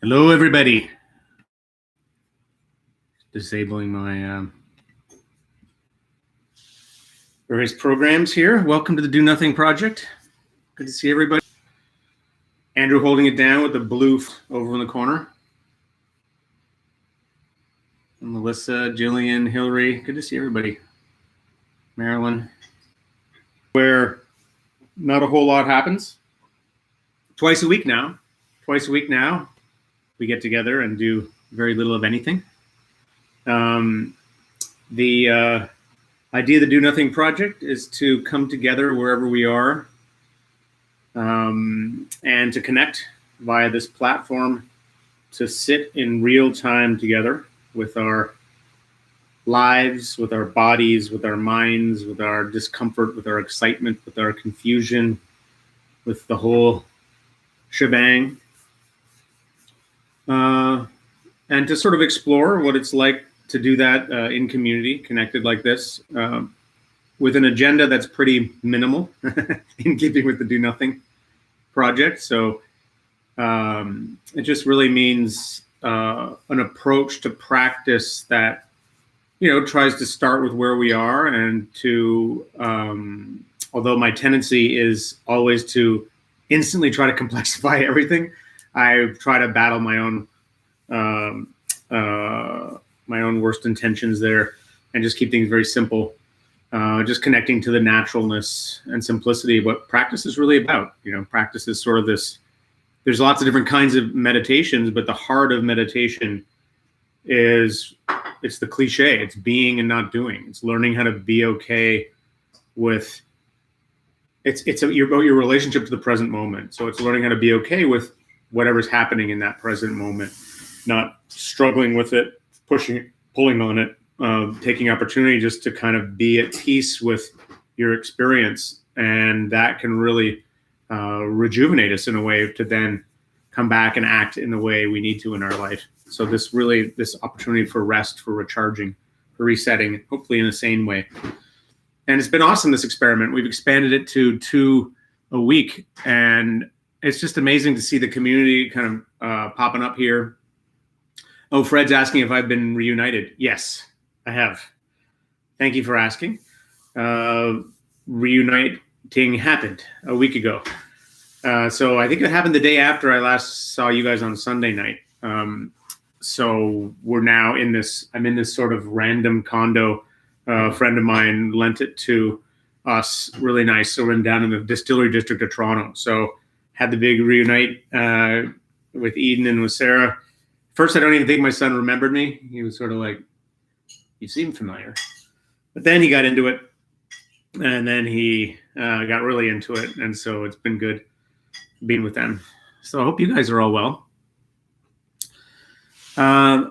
Hello, everybody. Disabling my various programs here. Welcome to the Do Nothing Project. Good to see everybody. Andrew holding it down with the blue over in the corner. And Melissa, Jillian, Hillary. Good to see everybody. Marilyn. Where not a whole lot happens. Twice a week now, we get together and do very little of anything. The idea of the Do Nothing Project is to come together wherever we are and to connect via this platform, to sit in real time together with our lives, with our bodies, with our minds, with our discomfort, with our excitement, with our confusion, with the whole shebang, and to sort of explore what it's like to do that in community, connected like this, with an agenda that's pretty minimal in keeping with the Do Nothing Project. So it just really means an approach to practice that, tries to start with where we are, and to, although my tendency is always to instantly try to complexify everything, I try to battle my own worst intentions there and just keep things very simple, just connecting to the naturalness and simplicity of what practice is really about. Practice is sort of this, there's lots of different kinds of meditations, but the heart of meditation is, it's the cliche, it's being and not doing. It's learning how to be okay with, it's about your relationship to the present moment. So it's learning how to be okay with whatever's happening in that present moment, not struggling with it, pulling on it, taking opportunity just to kind of be at peace with your experience. And that can really rejuvenate us in a way to then come back and act in the way we need to in our life. So this opportunity for rest, for recharging, for resetting, hopefully in a sane way. And it's been awesome, this experiment. We've expanded it to 2 a week, and it's just amazing to see the community kind of popping up here. Oh, Fred's asking if I've been reunited. Yes, I have. Thank you for asking. Reuniting happened a week ago. So I think it happened the day after I last saw you guys on Sunday night. So we're now I'm in this sort of random condo. A friend of mine lent it to us, really nice. So we're down in the Distillery District of Toronto. So had the big reunite with Eden and with Sarah. First, I don't even think my son remembered me. He was sort of like, you seem familiar. But then he got into it, and then he got really into it. And so it's been good being with them. So I hope you guys are all well.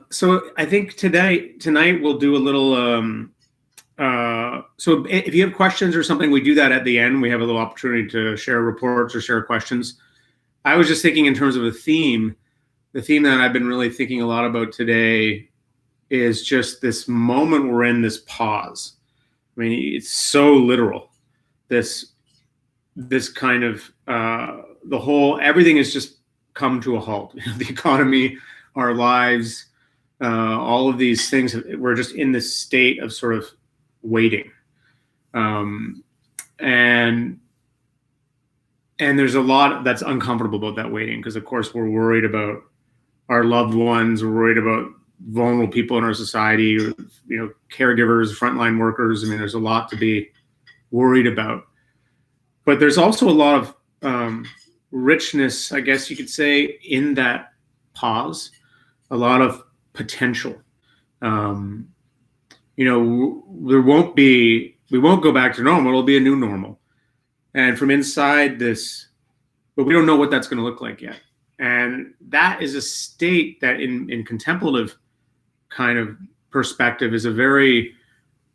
So I think tonight we'll do a little, so if you have questions or something, we do that at the end. We have a little opportunity to share reports or share questions. I was just thinking in terms of a theme. The theme that I've been really thinking a lot about today is just this moment we're in, this pause. I mean, it's so literal. This kind of, everything has just come to a halt. The economy, our lives, all of these things, we're just in this state of sort of waiting. And there's a lot that's uncomfortable about that waiting, because of course we're worried about our loved ones, we're worried about vulnerable people in our society, caregivers, frontline workers. I mean, there's a lot to be worried about. But there's also a lot of richness, I guess you could say, in that pause, a lot of potential. We won't go back to normal, it'll be a new normal. And from inside this, but we don't know what that's going to look like yet. And that is a state that in contemplative kind of perspective is a very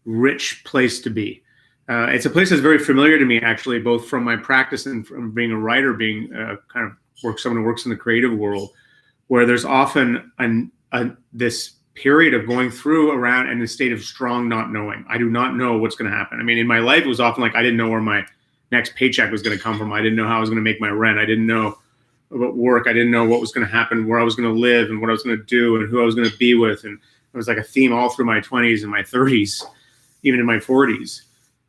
rich place to be. It's a place that's very familiar to me, actually, both from my practice and from being a writer, being someone who works in the creative world, where there's often this period of going through around in a state of strong not knowing. I do not know what's going to happen. I mean, in my life, it was often like I didn't know where my next paycheck was going to come from. I didn't know how I was going to make my rent. I didn't know about work. I didn't know what was going to happen, where I was going to live, and what I was going to do, and who I was going to be with. And it was like a theme all through my 20s and my 30s, even in my 40s.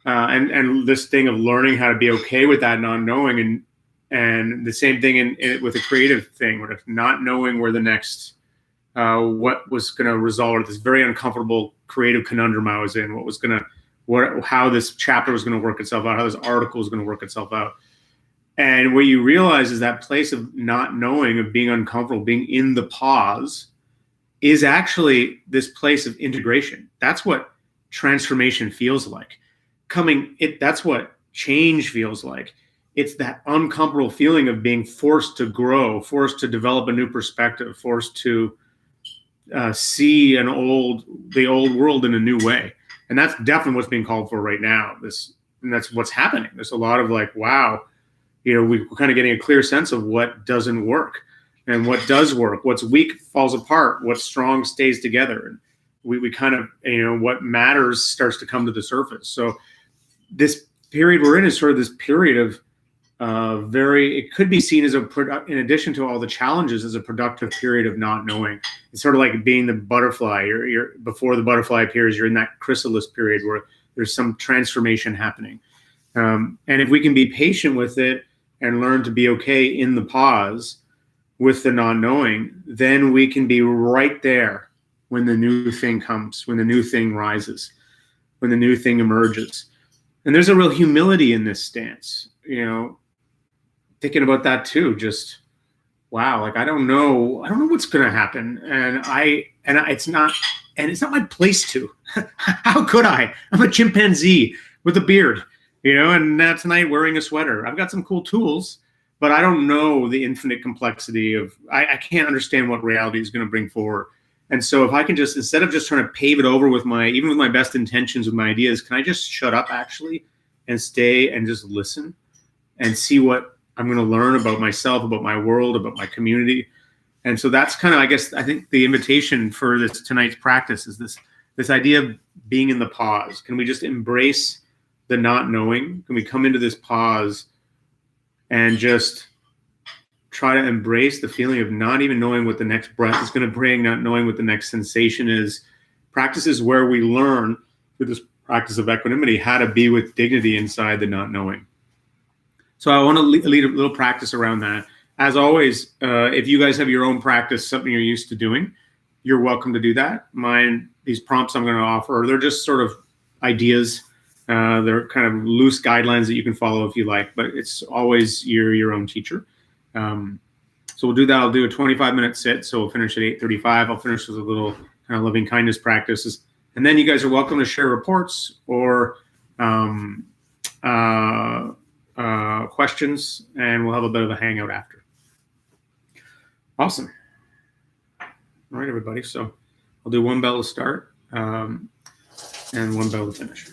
And this thing of learning how to be okay with that not knowing, and the same thing with a creative thing, with not knowing where the next what was going to result, or this very uncomfortable creative conundrum I was in, how this chapter was going to work itself out, how this article was going to work itself out. And what you realize is that place of not knowing, of being uncomfortable, being in the pause, is actually this place of integration. That's what transformation feels like. That's what change feels like. It's that uncomfortable feeling of being forced to grow, forced to develop a new perspective, forced to see the old world in a new way. And that's definitely what's being called for right now. And that's what's happening. There's a lot of like, wow, we're kind of getting a clear sense of what doesn't work and what does work. What's weak falls apart. What's strong stays together. And we kind of, what matters starts to come to the surface. So this period we're in is sort of this period of it could be seen as in addition to all the challenges, as a productive period of not knowing. It's sort of like being the butterfly. You're before the butterfly appears, you're in that chrysalis period where there's some transformation happening. And if we can be patient with it and learn to be okay in the pause with the not knowing, then we can be right there when the new thing comes, when the new thing rises, when the new thing emerges. And there's a real humility in this stance, thinking about that too. Just, wow, like, I don't know what's going to happen. It's not my place to. How could I? I'm a chimpanzee with a beard, and tonight wearing a sweater. I've got some cool tools, but I don't know the infinite complexity of, I can't understand what reality is going to bring forward. And so if I can just, instead of just trying to pave it over even with my best intentions, with my ideas, can I just shut up actually and stay and just listen and see what I'm going to learn about myself, about my world, about my community? And so that's kind of, I think the invitation for tonight's practice is this idea of being in the pause. Can we just embrace the not knowing? Can we come into this pause and just try to embrace the feeling of not even knowing what the next breath is going to bring, not knowing what the next sensation is? Practice is where we learn, through this practice of equanimity, how to be with dignity inside the not knowing. So I want to lead a little practice around that. As always, if you guys have your own practice, something you're used to doing, you're welcome to do that. These prompts I'm going to offer, they're just sort of ideas. They're kind of loose guidelines that you can follow if you like, but it's always you're your own teacher. So we'll do that. I'll do a 25-minute sit. So we'll finish at 8:35. I'll finish with a little kind of loving kindness practices. And then you guys are welcome to share reports or questions, and we'll have a bit of a hangout after. Awesome. All right, everybody. So I'll do one bell to start and one bell to finish.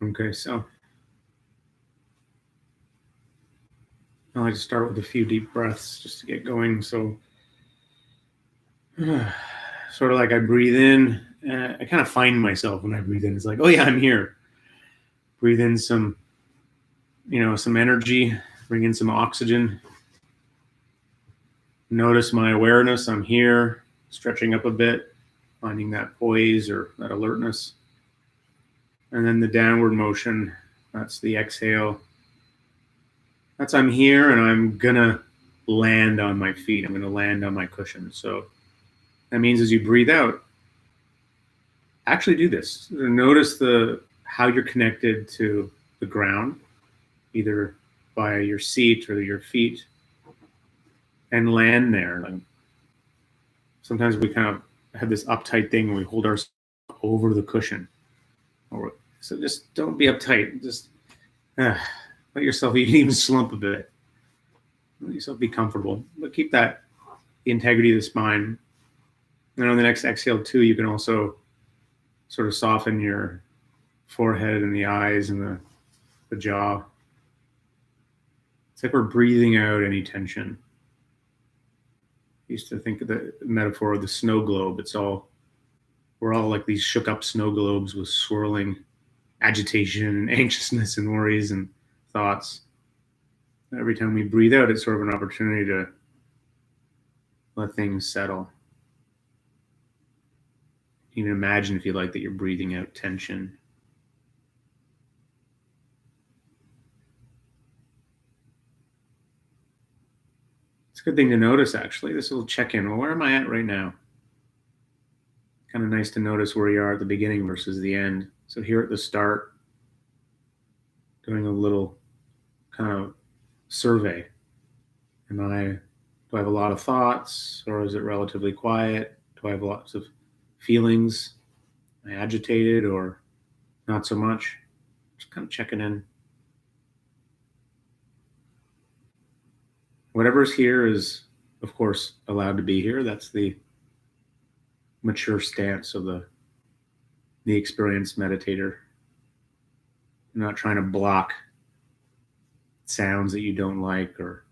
Okay, so I like to start with a few deep breaths just to get going. So sort of like I breathe in, I kind of find myself when I breathe in. It's like, oh yeah, I'm here. Breathe in some energy, bring in some oxygen. Notice my awareness, I'm here, stretching up a bit, finding that poise or that alertness. And then the downward motion, that's the exhale. That's I'm here and I'm gonna land on my feet. I'm gonna land on my cushion. So that means as you breathe out, actually do this. Notice how you're connected to the ground, either by your seat or your feet, and land there. Like, sometimes we kind of have this uptight thing where we hold ourselves over the cushion. So just don't be uptight. Just let yourself, you can even slump a bit. Let yourself be comfortable, but keep that the integrity of the spine. And on the next exhale too, you can also sort of soften your forehead and the eyes and the jaw. It's like we're breathing out any tension. I used to think of the metaphor of the snow globe. We're all like these shook up snow globes with swirling agitation and anxiousness and worries and thoughts. Every time we breathe out, it's sort of an opportunity to let things settle. Even imagine, if you like, that you're breathing out tension. It's a good thing to notice, actually. This little check-in. Well, where am I at right now? Kind of nice to notice where you are at the beginning versus the end. So here at the start, doing a little kind of survey. Do I have a lot of thoughts, or is it relatively quiet? Do I have lots of feelings? Am I agitated or not so much? Just kind of checking in. Whatever's here is, of course, allowed to be here. That's the mature stance of the experienced meditator. You're not trying to block sounds that you don't like, or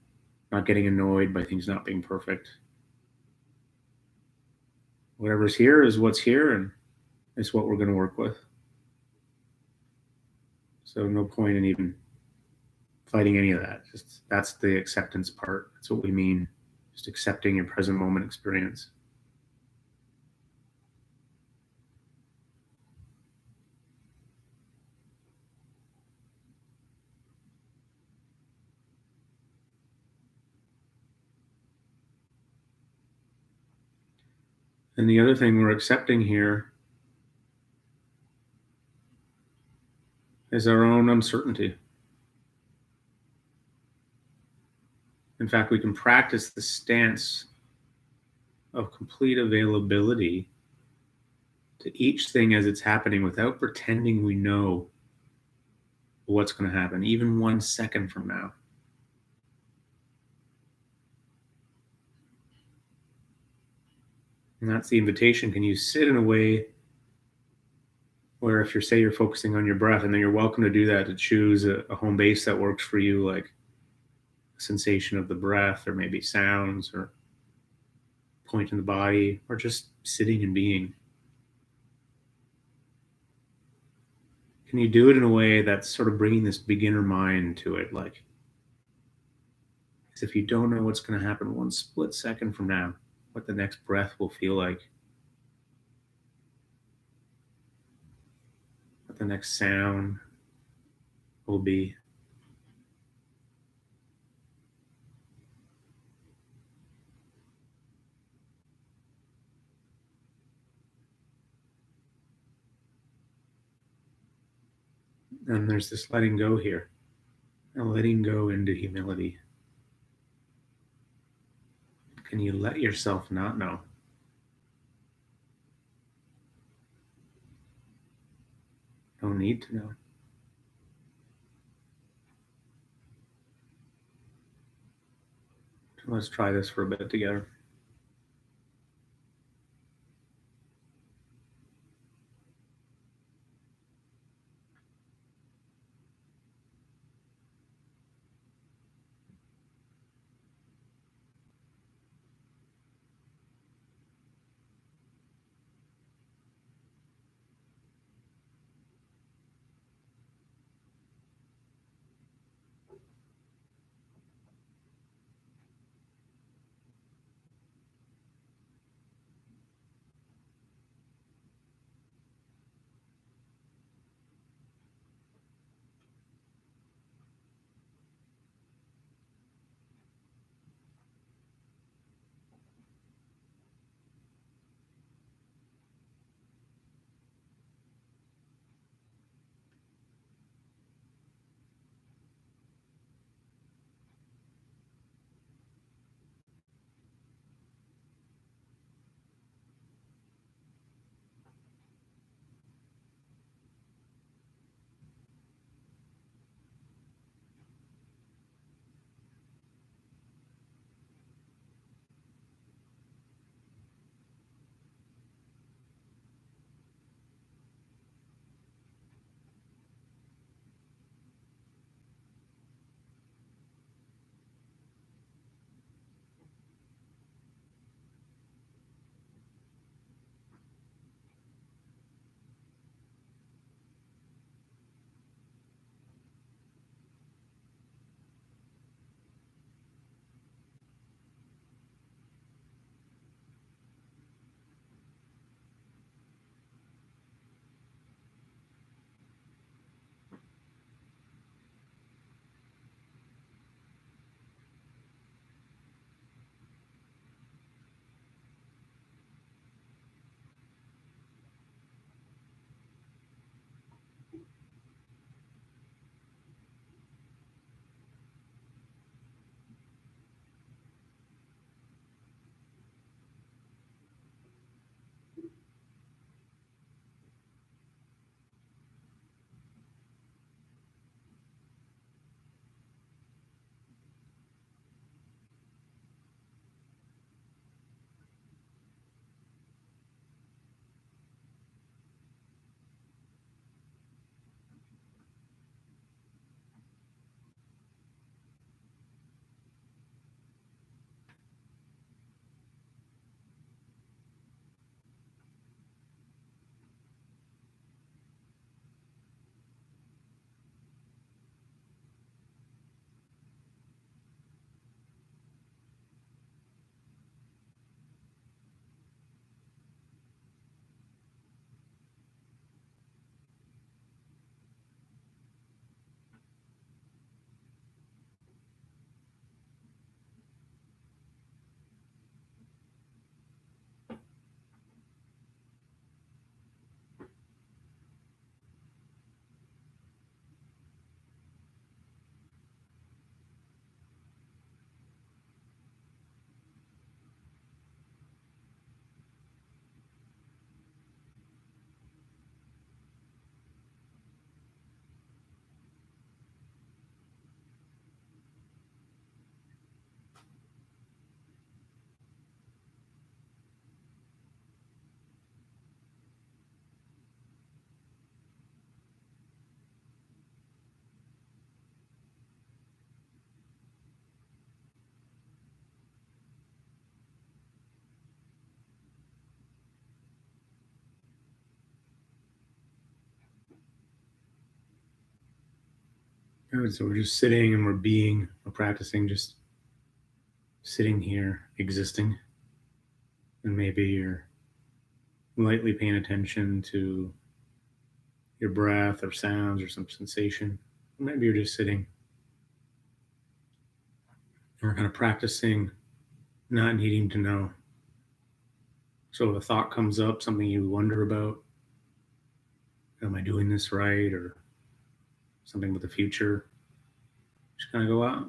not getting annoyed by things not being perfect. Whatever's here is what's here, and it's what we're going to work with. So no point in even fighting any of that. Just that's the acceptance part. That's what we mean. Just accepting your present moment experience. And the other thing we're accepting here is our own uncertainty. In fact, we can practice the stance of complete availability to each thing as it's happening without pretending we know what's going to happen, even 1 second from now. And that's the invitation. Can you sit in a way where, if you're focusing on your breath, and then you're welcome to do that, to choose a home base that works for you, like a sensation of the breath, or maybe sounds, or point in the body, or just sitting and being. Can you do it in a way that's sort of bringing this beginner mind to it, like as if you don't know what's going to happen 1 split second from now, what the next breath will feel like, what the next sound will be. And there's this letting go here, and letting go into humility. Can you let yourself not know? No need to know. So let's try this for a bit together. Good. So we're just sitting and we're practicing just sitting here, existing. And maybe you're lightly paying attention to your breath or sounds or some sensation. Or maybe you're just sitting. And we're kind of practicing not needing to know. So if a thought comes up, something you wonder about, am I doing this right? Or something with the future, just kind of go out.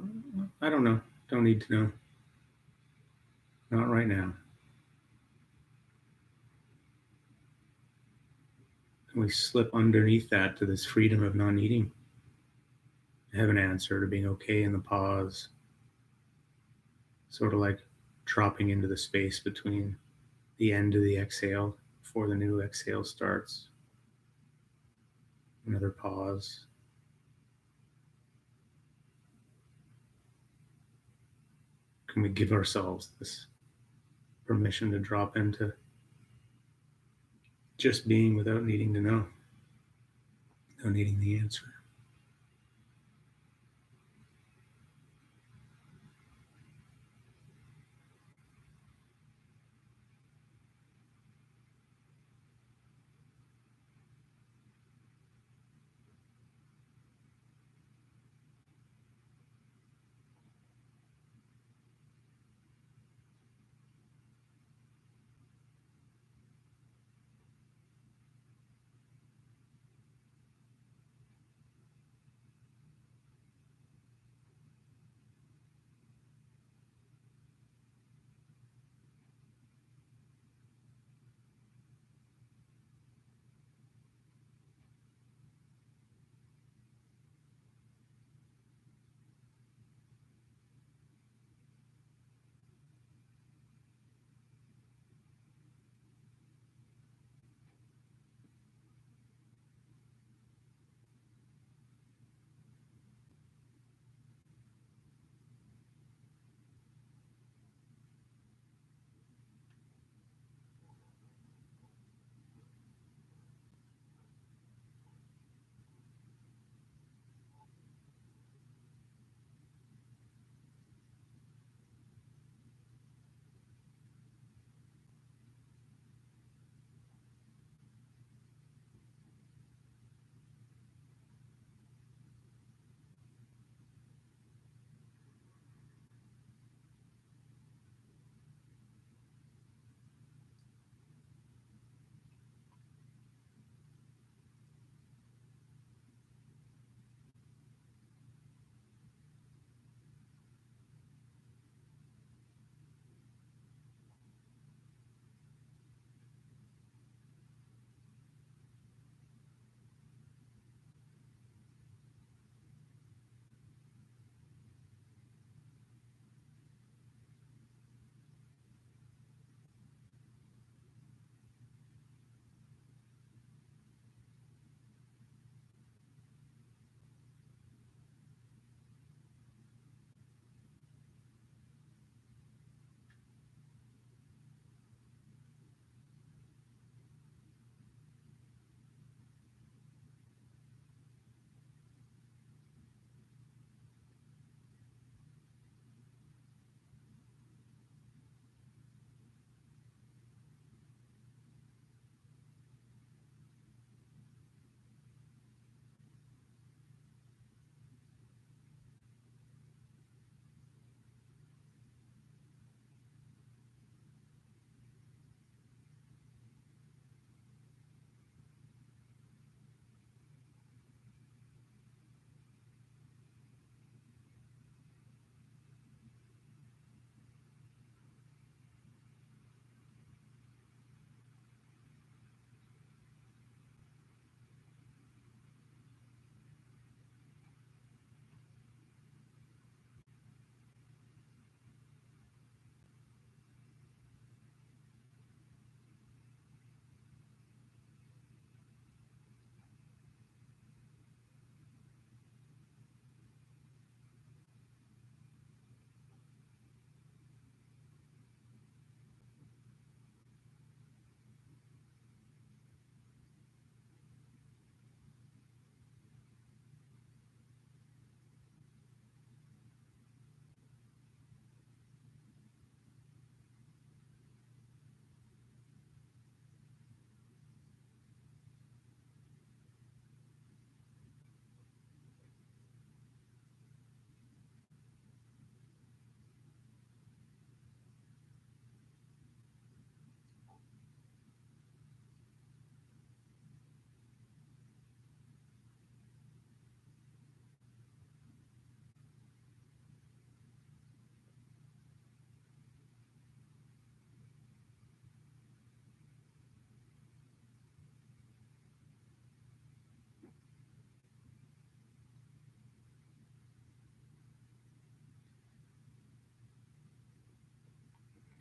I don't know. Don't need to know. Not right now. And we slip underneath that to this freedom of not needing to have an answer, to being okay in the pause, sort of like dropping into the space between the end of the exhale before the new exhale starts. Another pause. Can we give ourselves this permission to drop into just being without needing to know, without needing the answer?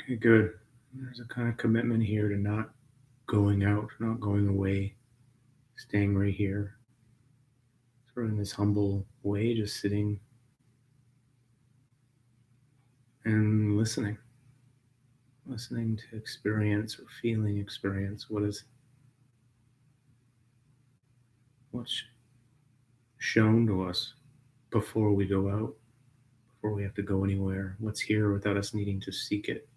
Okay, good. There's a kind of commitment here to not going out, not going away, staying right here, sort of in this humble way, just sitting and listening to experience or feeling experience. What's shown to us before we go out, before we have to go anywhere? What's here without us needing to seek it?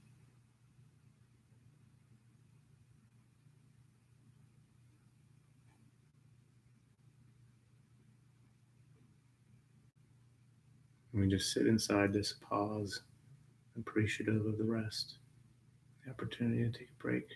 And we just sit inside this pause, appreciative of the rest, the opportunity to take a break.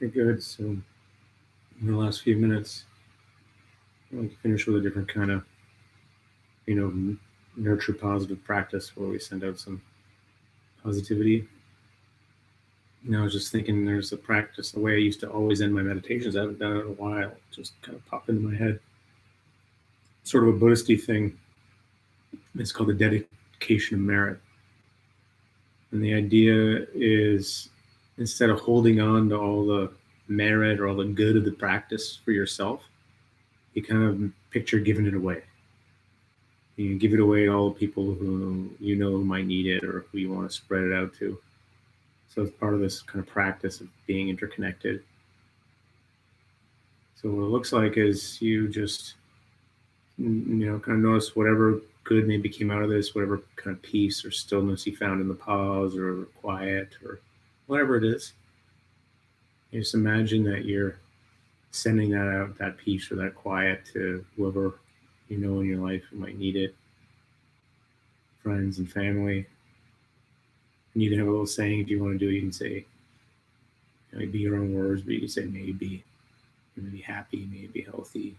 Okay, good. So in the last few minutes, I'll finish with a different kind of, nurture positive practice where we send out some positivity. I was just thinking there's a practice, the way I used to always end my meditations. I haven't done it in a while. It just kind of popped into my head. Sort of a Buddhist-y thing. It's called the dedication of merit. And the idea is, instead of holding on to all the merit or all the good of the practice for yourself, you kind of picture giving it away. You give it away to all the people who might need it or who you want to spread it out to. So it's part of this kind of practice of being interconnected. So what it looks like is you just, kind of notice whatever good maybe came out of this, whatever kind of peace or stillness you found in the pause or quiet or whatever it is. You just imagine that you're sending that out, that peace or that quiet, to whoever in your life who might need it, friends and family. And you can have a little saying if you want to do it. You can say, maybe your own words, but you can say maybe. You may be happy, may be healthy,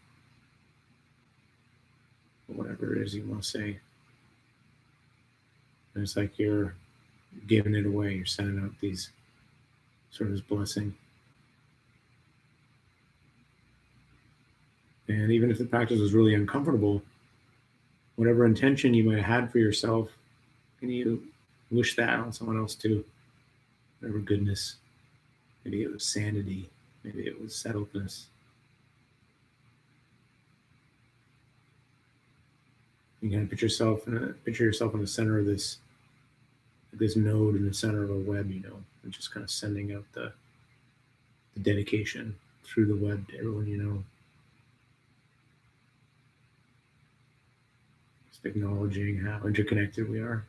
or whatever it is you want to say. And it's like you're giving it away. You're sending out these sort of this blessing. And even if the practice was really uncomfortable, whatever intention you might have had for yourself, can you wish that on someone else too? Whatever goodness. Maybe it was sanity. Maybe it was settledness. You kind of picture yourself in the center of this node in the center of a web, and just kind of sending out the dedication through the web to everyone you know. Just acknowledging how interconnected we are.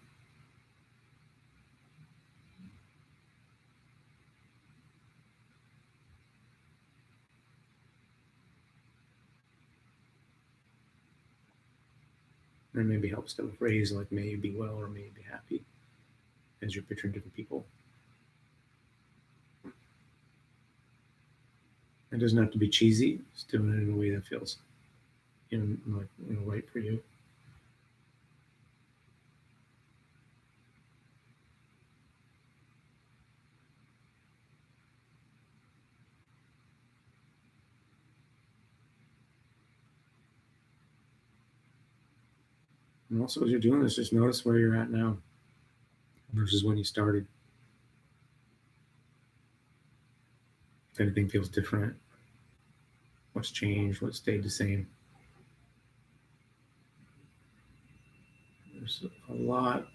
And maybe helps to phrase like may you be well or may you be happy as you're picturing different people. It doesn't have to be cheesy. Just doing it in a way that feels right for you. And also, as you're doing this, just notice where you're at now versus when you started. If anything feels different, what's changed, what stayed the same. There's a lot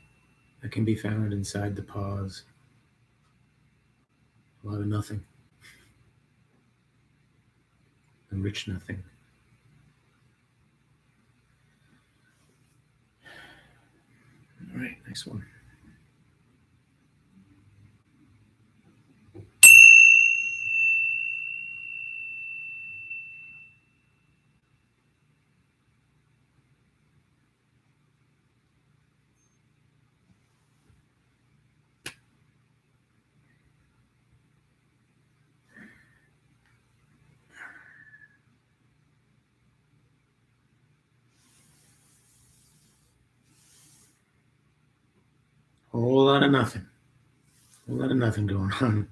that can be found inside the pause. A lot of nothing. A rich nothing. All right, next one. Whole lot of nothing. A lot of nothing going on.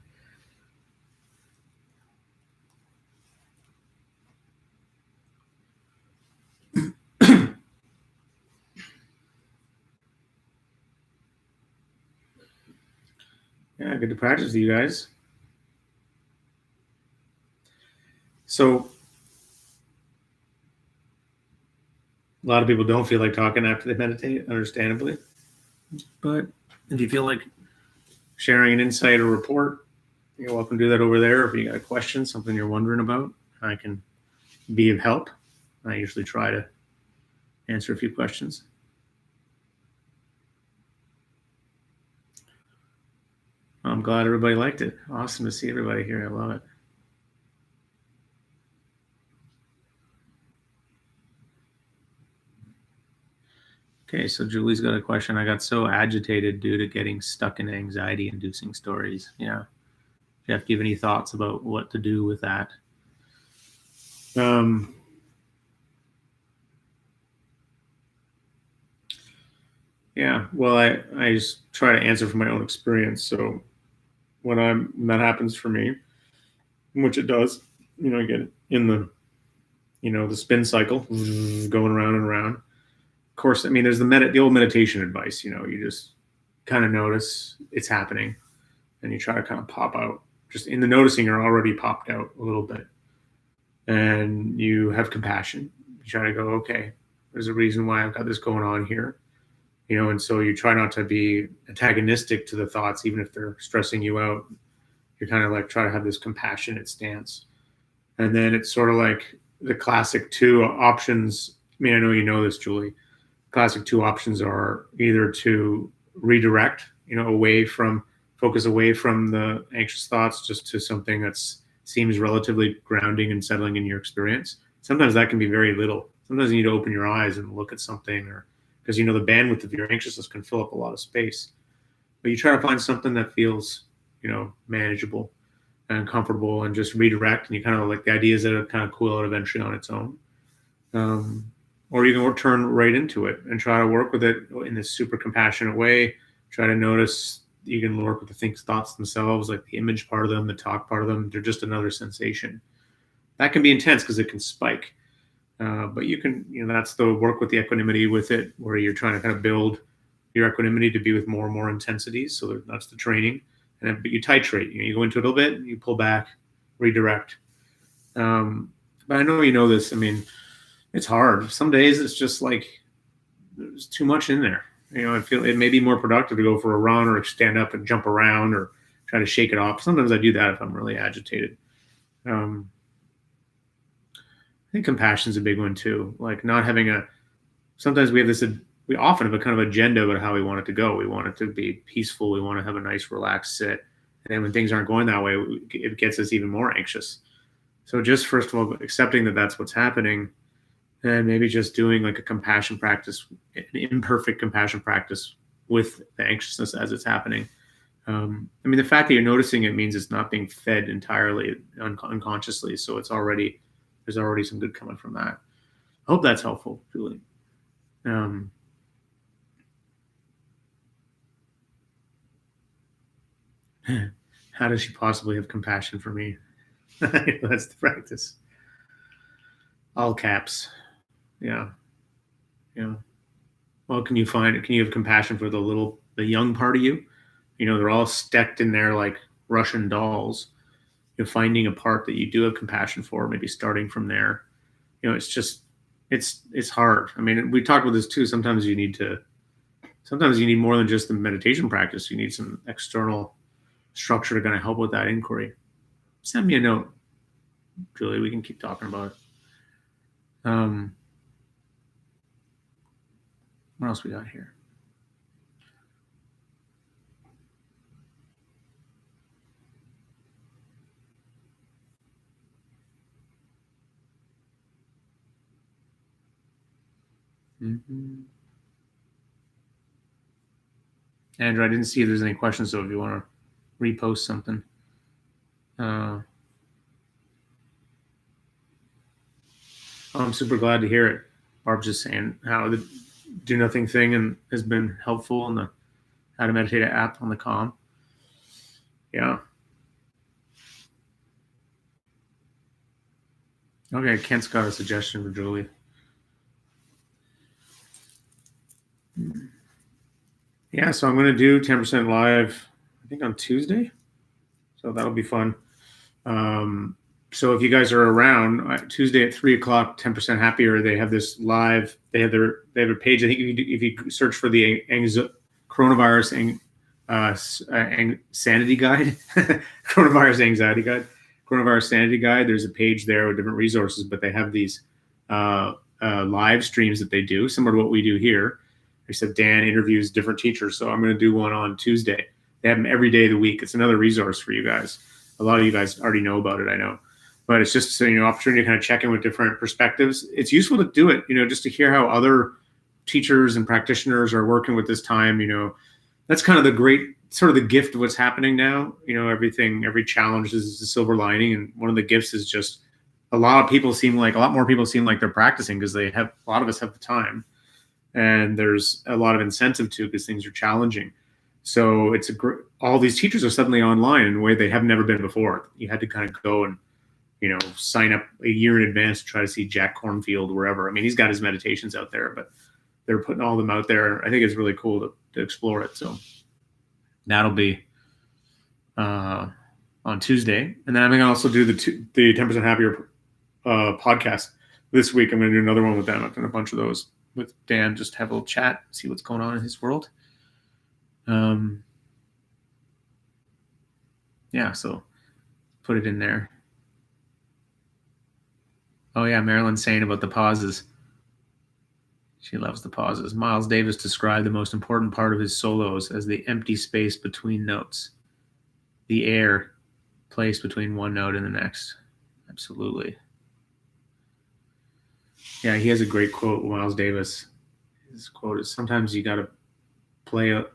Yeah, good to practice with you guys. So a lot of people don't feel like talking after they meditate, understandably. But if you feel like sharing an insight or report, you're welcome to do that over there. If you got a question, something you're wondering about, I can be of help. I usually try to answer a few questions. I'm glad everybody liked it. Awesome to see everybody here. I love it. Okay, so Julie's got a question. I got so agitated due to getting stuck in anxiety-inducing stories. Yeah, Jeff, do you have any thoughts about what to do with that? Yeah, well, I just try to answer from my own experience. So when that happens for me, which it does, I get in the spin cycle, going around and around. Of course, I mean, there's the old meditation advice. You just kind of notice it's happening, and you try to kind of pop out. Just in the noticing, you're already popped out a little bit, and you have compassion. You try to go, okay, there's a reason why I've got this going on here, and so you try not to be antagonistic to the thoughts, even if they're stressing you out. You kind of like try to have this compassionate stance. And then it's sort of like the classic two options. I mean, I know you know this, Julie. Classic two options are either to redirect, focus away from the anxious thoughts just to something that seems relatively grounding and settling in your experience. Sometimes that can be very little. Sometimes you need to open your eyes and look at something, or because the bandwidth of your anxiousness can fill up a lot of space. But you try to find something that feels, manageable and comfortable, and just redirect. And you kind of like the ideas that are kind of cool out eventually on its own. Or you can turn right into it and try to work with it in this super compassionate way. Try to notice. You can work with the thoughts themselves, like the image part of them, the talk part of them. They're just another sensation. That can be intense because it can spike. But you can, that's the work with the equanimity with it, where you're trying to kind of build your equanimity to be with more and more intensities. So that's the training. And then, but you titrate. You go into it a little bit, you pull back, redirect. But I know this. I mean, it's hard. Some days it's just like there's too much in there. I feel it may be more productive to go for a run or stand up and jump around or try to shake it off. Sometimes I do that if I'm really agitated. I think compassion is a big one too. Like not having sometimes we often have a kind of agenda about how we want it to go. We want it to be peaceful. We want to have a nice relaxed sit. And then when things aren't going that way, it gets us even more anxious. So just first of all, accepting that that's what's happening, and maybe just doing like a compassion practice, an imperfect compassion practice with the anxiousness as it's happening. The fact that you're noticing it means it's not being fed entirely unconsciously. So there's already some good coming from that. I hope that's helpful, Julie. How does she possibly have compassion for me? That's the practice. All caps. Yeah. Well, can you have compassion for the young part of you? They're all stacked in there like Russian dolls. Finding a part that you do have compassion for, maybe starting from there. It's hard. I mean, we talked about this too. Sometimes you need more than just the meditation practice. You need some external structure to kind of help with that inquiry. Send me a note, Julie. We can keep talking about it. What else we got here? Andrew, I didn't see if there's any questions, so if you want to repost something. I'm super glad to hear it. Barb's just saying how the do nothing thing has been helpful in the How to Meditate app on the Calm. Yeah. Okay, Kent's got a suggestion for Julie. Yeah, so I'm going to do 10% live, I think on Tuesday. So that'll be fun. So if you guys are around, Tuesday at 3:00, 10% Happier, they have this live. They have a page. I think if you search for the coronavirus sanity guide, coronavirus anxiety guide, coronavirus sanity guide. There's a page there with different resources, but they have these live streams that they do, similar to what we do here, except Dan interviews different teachers. So I'm going to do one on Tuesday. They have them every day of the week. It's another resource for you guys. A lot of you guys already know about it, I know. But it's just opportunity to kind of check in with different perspectives. It's useful to do it, just to hear how other teachers and practitioners are working with this time. That's kind of the great sort of the gift of what's happening now. Every challenge is a silver lining, and one of the gifts is just a lot more people seem like they're practicing because a lot of us have the time, and there's a lot of incentive to, because things are challenging. So all these teachers are suddenly online in a way they have never been before. You had to kind of go and sign up a year in advance to try to see Jack Cornfield wherever. I mean, he's got his meditations out there, but they're putting all of them out there. I think it's really cool to explore it. So that'll be on Tuesday. And then I'm going to also do the 10% Happier podcast this week. I'm going to do another one with them. I've done a bunch of those with Dan, just have a little chat, see what's going on in his world. So put it in there. Oh yeah, Marilyn's saying about the pauses. She loves the pauses. Miles Davis described the most important part of his solos as the empty space between notes, the air placed between one note and the next. Absolutely. Yeah, he has a great quote, Miles Davis. His quote is, sometimes you got to play a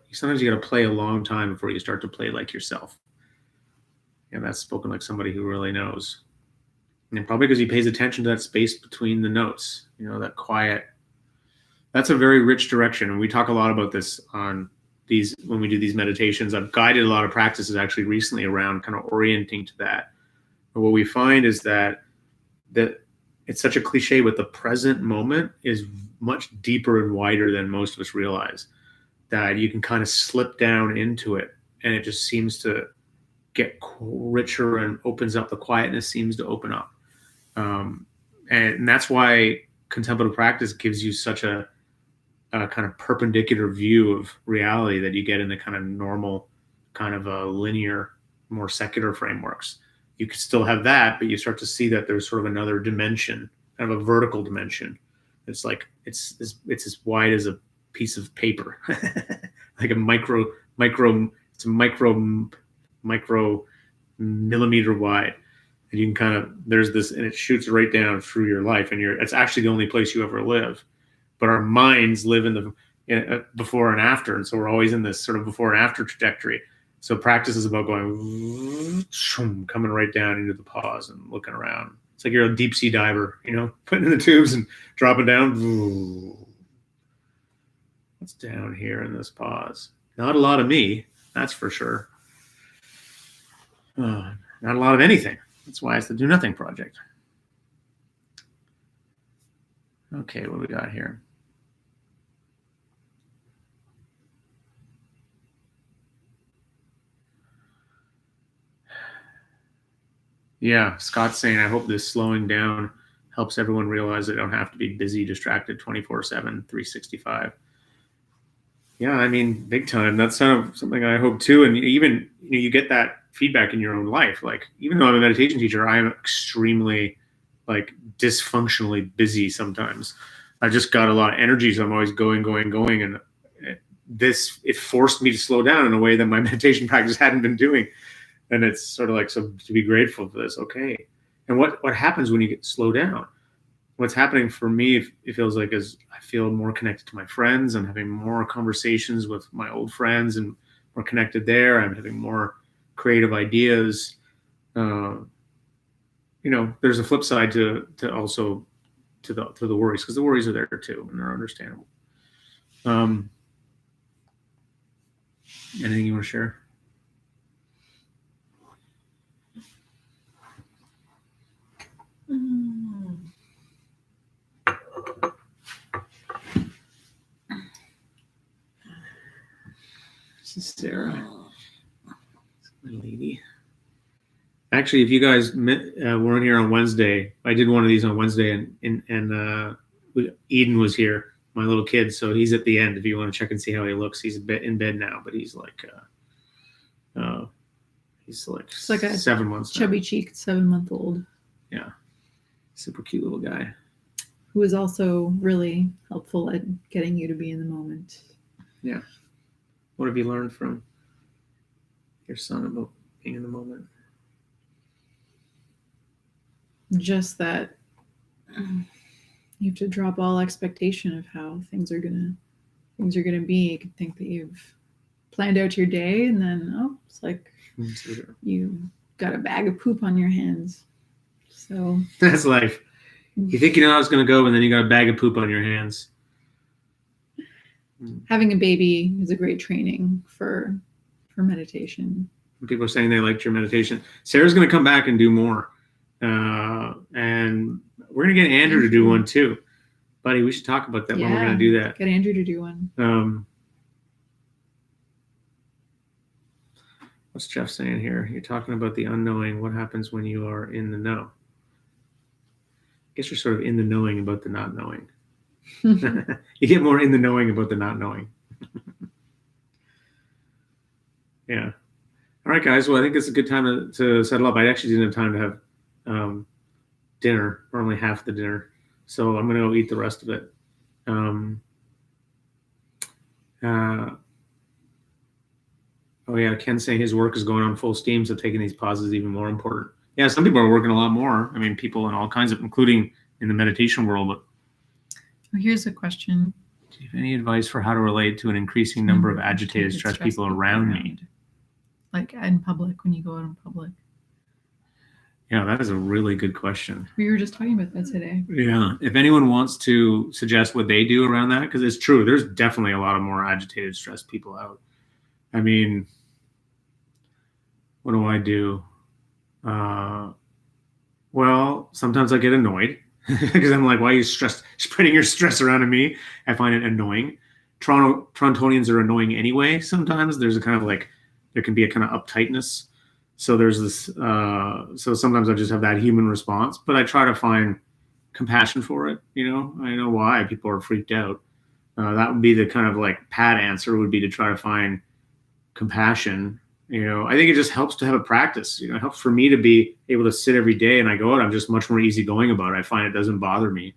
long time before you start to play like yourself. And that's spoken like somebody who really knows. And probably because he pays attention to that space between the notes, that quiet. That's a very rich direction. And we talk a lot about this when we do these meditations. I've guided a lot of practices actually recently around kind of orienting to that. But what we find is that it's such a cliche, but the present moment is much deeper and wider than most of us realize, that you can kind of slip down into it and it just seems to get richer and opens up. The quietness seems to open up. And that's why contemplative practice gives you such a kind of perpendicular view of reality that you get in the kind of normal, kind of a linear, more secular frameworks. You could still have that, but you start to see that there's sort of another dimension, kind of a vertical dimension. It's like it's as wide as a piece of paper, like a micro millimeter wide. And you can kind of, there's this, and it shoots right down through your life, and it's actually the only place you ever live. But our minds live in the before and after, and so we're always in this sort of before and after trajectory. So practice is about going, coming right down into the pause and looking around. It's like you're a deep sea diver, putting in the tubes and dropping down. What's down here in this pause? Not a lot of me, that's for sure. Not a lot of anything. That's why it's the Do Nothing Project. Okay, what do we got here? Yeah, Scott's saying, I hope this slowing down helps everyone realize they don't have to be busy, distracted 24/7, 365. Yeah, I mean, big time. That's kind of something I hope too. And even, you get that feedback in your own life. Like, even though I'm a meditation teacher, I am extremely dysfunctionally busy sometimes. I've just got a lot of energy, so I'm always going. And it forced me to slow down in a way that my meditation practice hadn't been doing. And it's sort of like, so to be grateful for this. Okay. And what happens when you get slow down? What's happening for me, it feels like, is I feel more connected to my friends. I'm having more conversations with my old friends and more connected there. I'm having more creative ideas. There's a flip side to also to the worries, because the worries are there too, and they're understandable. Anything you want to share? This is Sarah, my lady. Actually, if you guys weren't here on Wednesday, I did one of these on Wednesday, and Eden was here, my little kid. So he's at the end. If you want to check and see how he looks, he's in bed now, but he's like, it's like a 7 months chubby now. cheeked 7-month-old. Yeah, super cute little guy. Who is also really helpful at getting you to be in the moment. Yeah. What have you learned from your son about being in the moment? Just that you have to drop all expectation of how things are gonna be. You can think that you've planned out your day, and then it's like you got a bag of poop on your hands. So that's life. You think you know how it's going to go, and then you got a bag of poop on your hands. Having a baby is a great training for meditation. People are saying they liked your meditation. Sarah's going to come back and do more. And we're going to get Andrew to do one too. Buddy, we should talk about that when we're going to do that. Get Andrew to do one. What's Jeff saying here? You're talking about the unknowing. What happens when you are in the know? I guess you're sort of in the knowing about the not knowing. You get more in the knowing about the not knowing. Yeah. All right, guys. Well, I think it's a good time to settle up. I actually didn't have time to have dinner, or only half the dinner. So I'm going to go eat the rest of it. Oh, yeah. Ken's saying his work is going on full steam, so taking these pauses is even more important. Yeah, some people are working a lot more. I mean, people in all kinds of, including in the meditation world. But here's a question. Do you have any advice for how to relate to an increasing number of agitated, stressed people around me? Like in public, when you go out in public. Yeah, that is a really good question. We were just talking about that today. Yeah. If anyone wants to suggest what they do around that, because it's true, there's definitely a lot of more agitated, stressed people out. I mean, what do I do? Well, sometimes I get annoyed because I'm like, why are you spreading your stress around to me? I find it annoying. Torontonians are annoying anyway. Sometimes there's a kind of like, there can be a kind of uptightness. So there's this, so sometimes I just have that human response, but I try to find compassion for it. You know, I know why people are freaked out. That would be the kind of like pat answer, would be to try to find compassion. You know, I think it just helps to have a practice. You know, it helps for me to be able to sit every day and I go out, I'm just much more easygoing about it. I find it doesn't bother me.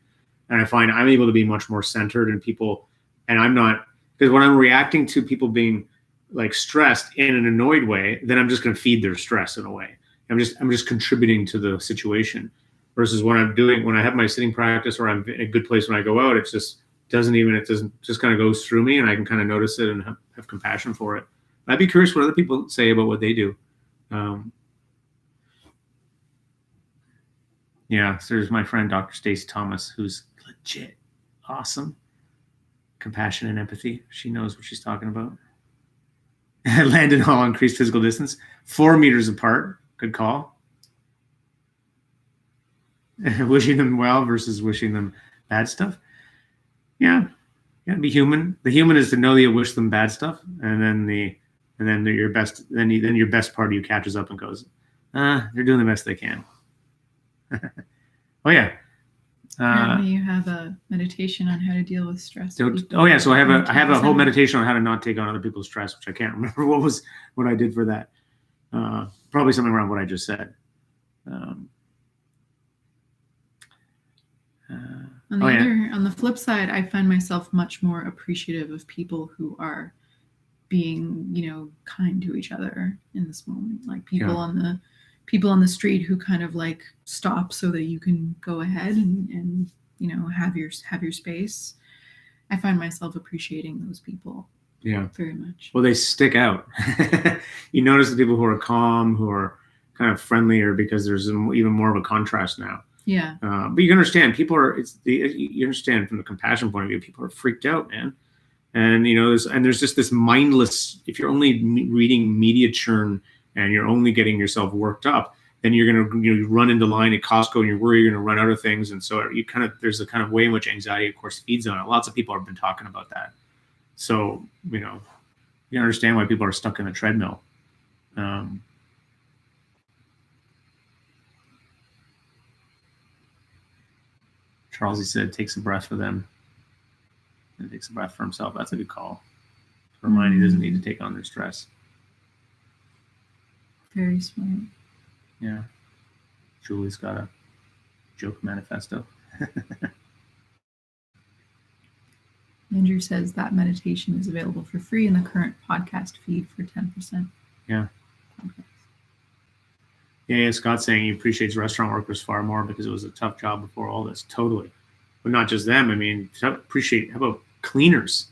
And I find I'm able to be much more centered in people. And I'm not, because when I'm reacting to people being like stressed in an annoyed way, then I'm just going to feed their stress in a way. I'm just contributing to the situation. Versus when I have my sitting practice, or I'm in a good place when I go out, it just just kind of goes through me, and I can kind of notice it and have compassion for it. I'd be curious what other people say about what they do. Yeah, so there's my friend, Dr. Stacey Thomas, who's legit awesome. Compassion and empathy. She knows what she's talking about. Landon Hall, increased physical distance, 4 meters apart. Good call. Wishing them well versus wishing them bad stuff. Yeah, be human. The human is to know that you wish them bad stuff, and then your best. Then your best part of you catches up and goes, they're doing the best they can. Oh yeah. Apparently you have a meditation on how to deal with stress. Oh yeah, so I have a whole meditation on how to not take on other people's stress, which I can't remember what I did for that. Probably something around what I just said. On the flip side, I find myself much more appreciative of people who are being, kind to each other in this moment. Like people on the street who kind of like stop so that you can go ahead and have your space. I find myself appreciating those people. Yeah, very much. Well, they stick out. You notice the people who are calm, who are kind of friendlier, because there's even more of a contrast now. Yeah. But you can understand you understand from the compassion point of view, people are freaked out, man. And there's just this mindless, if you're only reading media churn and you're only getting yourself worked up, then you're going to run into line at Costco and you're worried you're going to run out of things. And so there's a kind of way in which anxiety, of course, feeds on it. Lots of people have been talking about that. So, you understand why people are stuck in a treadmill. Charles, said, takes a breath for them and takes a breath for himself. That's a good call. To remind he doesn't need to take on their stress. Very smart. Yeah. Julie's got a joke manifesto. Andrew says that meditation is available for free in the current podcast feed for 10%. Yeah. Yeah, Scott's saying he appreciates restaurant workers far more because it was a tough job before all this. Totally. But not just them. I mean, how about cleaners?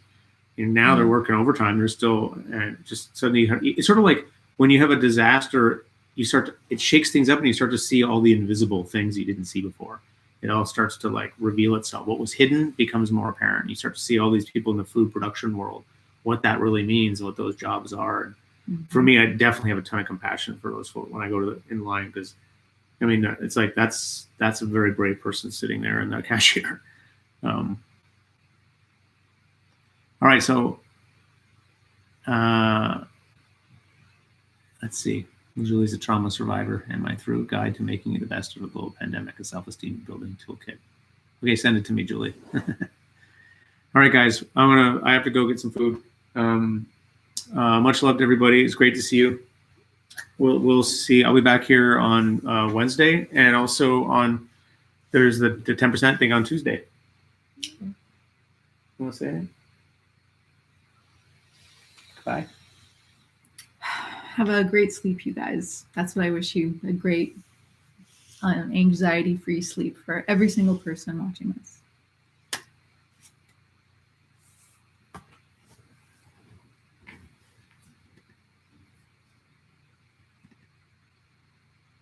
And now they're working overtime. They're still just suddenly, it's sort of like when you have a disaster, it shakes things up and you start to see all the invisible things you didn't see before. It all starts to like reveal itself. What was hidden becomes more apparent. You start to see all these people in the food production world, what that really means, what those jobs are. And for me, I definitely have a ton of compassion for those folks when I go to in line, because I mean, it's like that's a very brave person sitting there in the cashier. All right, so let's see. Julie's a trauma survivor, and my through guide to making it the best of a global pandemic, a self-esteem building toolkit. Okay, send it to me, Julie. All right, guys, I have to go get some food. Much love to everybody. It's great to see you. We'll see. I'll be back here on Wednesday, and also there's the 10% thing on Tuesday. You want to say anything? Bye. Have a great sleep, you guys. That's what I wish you, a great anxiety-free sleep for every single person watching this.